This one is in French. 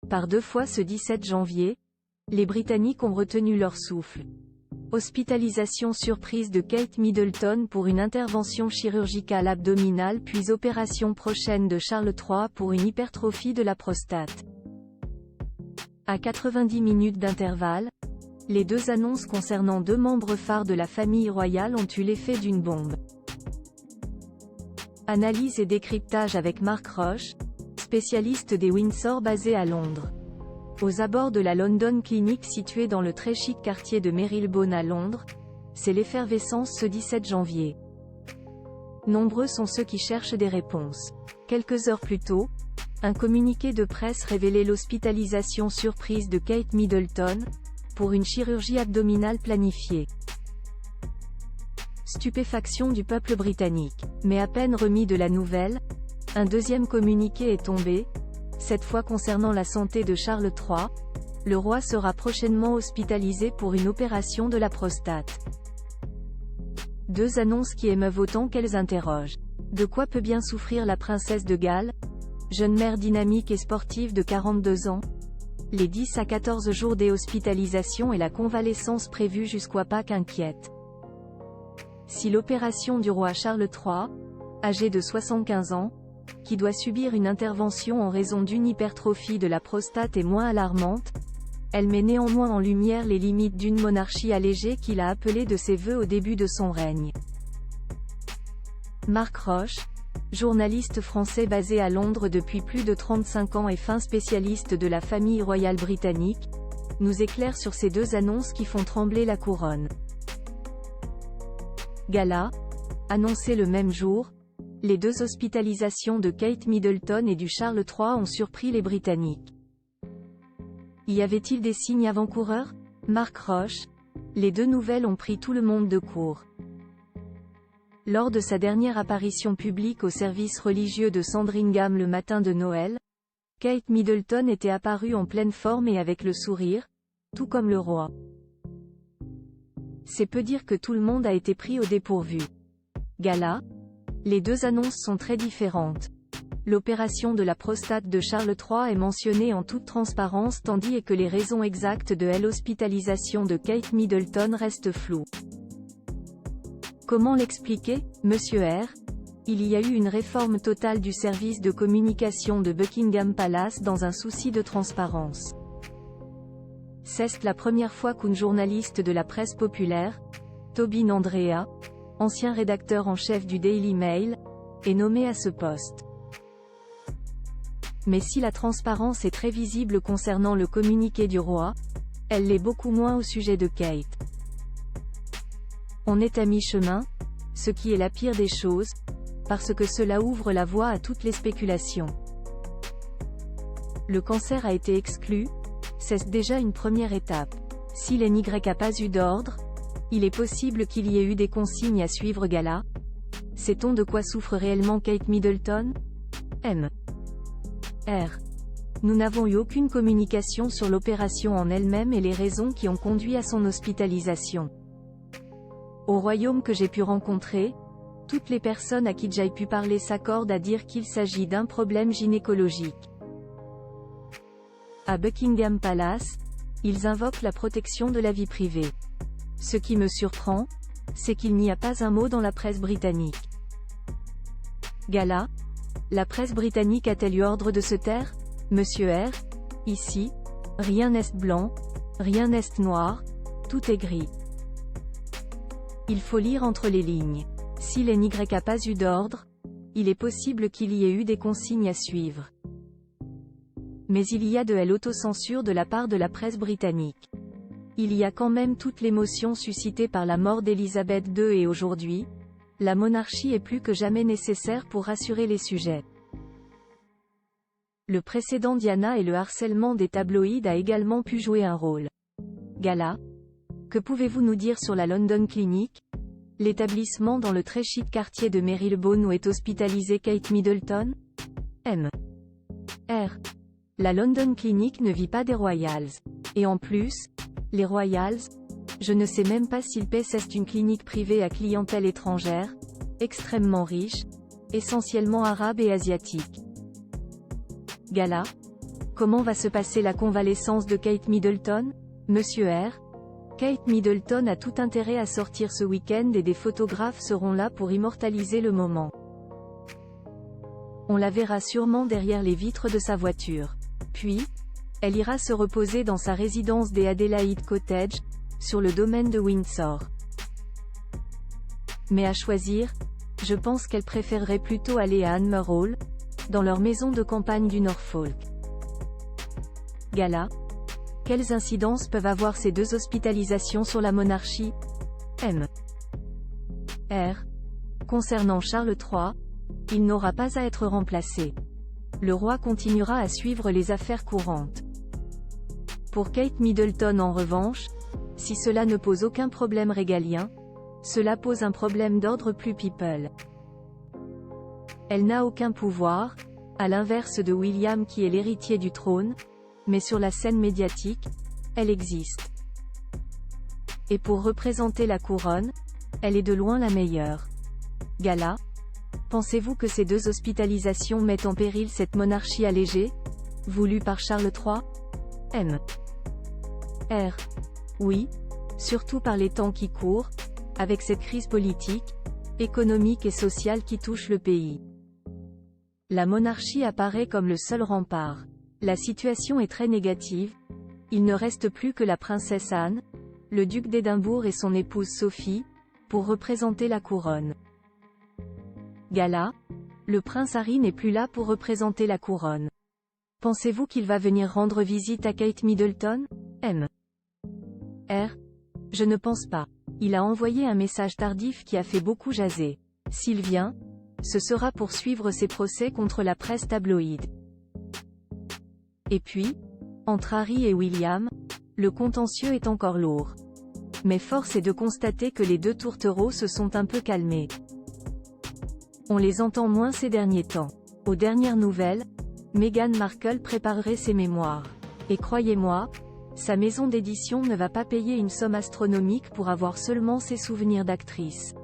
Par deux fois ce 17 janvier, les Britanniques ont retenu leur souffle. Hospitalisation surprise de Kate Middleton pour une intervention chirurgicale abdominale puis opération prochaine de Charles III pour une hypertrophie de la prostate. À 90 minutes d'intervalle, les deux annonces concernant deux membres phares de la famille royale ont eu l'effet d'une bombe. Analyse et décryptage avec Mark Roche, spécialiste des Windsor basé à Londres. Aux abords de la London Clinic située dans le très chic quartier de Marylebone à Londres, c'est l'effervescence ce 17 janvier. Nombreux sont ceux qui cherchent des réponses. Quelques heures plus tôt, un communiqué de presse révélait l'hospitalisation surprise de Kate Middleton, pour une chirurgie abdominale planifiée. Stupéfaction du peuple britannique. Mais à peine remis de la nouvelle, un deuxième communiqué est tombé, cette fois concernant la santé de Charles III, le roi sera prochainement hospitalisé pour une opération de la prostate. Deux annonces qui émeuvent autant qu'elles interrogent. De quoi peut bien souffrir la princesse de Galles, jeune mère dynamique et sportive de 42 ans? Les 10 à 14 jours des hospitalisations et la convalescence prévue jusqu'à Pâques inquiètent. Si l'opération du roi Charles III, âgé de 75 ans, qui doit subir une intervention en raison d'une hypertrophie de la prostate est moins alarmante, elle met néanmoins en lumière les limites d'une monarchie allégée qu'il a appelée de ses vœux au début de son règne. Mark Roche, journaliste français basé à Londres depuis plus de 35 ans et fin spécialiste de la famille royale britannique, nous éclaire sur ces deux annonces qui font trembler la couronne. Gala, annoncé le même jour, les deux hospitalisations de Kate Middleton et du Charles III ont surpris les Britanniques. Y avait-il des signes avant-coureurs? Mark Roche, les deux nouvelles ont pris tout le monde de court. Lors de sa dernière apparition publique au service religieux de Sandringham le matin de Noël, Kate Middleton était apparue en pleine forme et avec le sourire, tout comme le roi. C'est peu dire que tout le monde a été pris au dépourvu. Gala, les deux annonces sont très différentes. L'opération de la prostate de Charles III est mentionnée en toute transparence tandis que les raisons exactes de l'hospitalisation de Kate Middleton restent floues. Comment l'expliquer, Monsieur R? Il y a eu une réforme totale du service de communication de Buckingham Palace dans un souci de transparence. C'est la première fois qu'une journaliste de la presse populaire, Tobin Andrea, ancien rédacteur en chef du Daily Mail, est nommé à ce poste. Mais si la transparence est très visible concernant le communiqué du roi, elle l'est beaucoup moins au sujet de Kate. On est à mi-chemin, ce qui est la pire des choses, parce que cela ouvre la voie à toutes les spéculations. Le cancer a été exclu, c'est déjà une première étape. Si l'NY n'a pas eu d'ordre, il est possible qu'il y ait eu des consignes à suivre. Gala. Sait-on de quoi souffre réellement Kate Middleton? M. R. Nous n'avons eu aucune communication sur l'opération en elle-même et les raisons qui ont conduit à son hospitalisation. Au royaume que j'ai pu rencontrer, toutes les personnes à qui j'ai pu parler s'accordent à dire qu'il s'agit d'un problème gynécologique. À Buckingham Palace, ils invoquent la protection de la vie privée. Ce qui me surprend, c'est qu'il n'y a pas un mot dans la presse britannique. Gala, la presse britannique a-t-elle eu ordre de se taire? Monsieur R, ici, rien n'est blanc, rien n'est noir, tout est gris. Il faut lire entre les lignes. Si l'NY n'a pas eu d'ordre, il est possible qu'il y ait eu des consignes à suivre. Mais il y a de l'autocensure de la part de la presse britannique. Il y a quand même toute l'émotion suscitée par la mort d'Élisabeth II et aujourd'hui, la monarchie est plus que jamais nécessaire pour rassurer les sujets. Le précédent Diana et le harcèlement des tabloïds a également pu jouer un rôle. Gala. Que pouvez-vous nous dire sur la London Clinic? L'établissement dans le très chic quartier de Marylebone où est hospitalisée Kate Middleton? M. R. La London Clinic ne vit pas des Royals. Et en plus, les Royals, je ne sais même pas s'ils paient. C'est une clinique privée à clientèle étrangère, extrêmement riche, essentiellement arabe et asiatique. Gala. Comment va se passer la convalescence de Kate Middleton? Monsieur R. Kate Middleton a tout intérêt à sortir ce week-end et des photographes seront là pour immortaliser le moment. On la verra sûrement derrière les vitres de sa voiture. Puis, elle ira se reposer dans sa résidence des Adelaide Cottage, sur le domaine de Windsor. Mais à choisir, je pense qu'elle préférerait plutôt aller à Anmer Hall, dans leur maison de campagne du Norfolk. Gala. Quelles incidences peuvent avoir ces deux hospitalisations sur la monarchie? M. R. Concernant Charles III, il n'aura pas à être remplacé. Le roi continuera à suivre les affaires courantes. Pour Kate Middleton en revanche, si cela ne pose aucun problème régalien, cela pose un problème d'ordre plus people. Elle n'a aucun pouvoir, à l'inverse de William qui est l'héritier du trône, mais sur la scène médiatique, elle existe. Et pour représenter la couronne, elle est de loin la meilleure. Gala. Pensez-vous que ces deux hospitalisations mettent en péril cette monarchie allégée, voulue par Charles III? M. R. Oui, surtout par les temps qui courent, avec cette crise politique, économique et sociale qui touche le pays. La monarchie apparaît comme le seul rempart. La situation est très négative, il ne reste plus que la princesse Anne, le duc d'Édimbourg et son épouse Sophie, pour représenter la couronne. Gala. Le prince Harry n'est plus là pour représenter la couronne. Pensez-vous qu'il va venir rendre visite à Kate Middleton? M. R. Je ne pense pas. Il a envoyé un message tardif qui a fait beaucoup jaser. S'il vient, ce sera pour suivre ses procès contre la presse tabloïde. Et puis, entre Harry et William, le contentieux est encore lourd. Mais force est de constater que les deux tourtereaux se sont un peu calmés. On les entend moins ces derniers temps. Aux dernières nouvelles, Meghan Markle préparerait ses mémoires. Et croyez-moi, sa maison d'édition ne va pas payer une somme astronomique pour avoir seulement ses souvenirs d'actrice.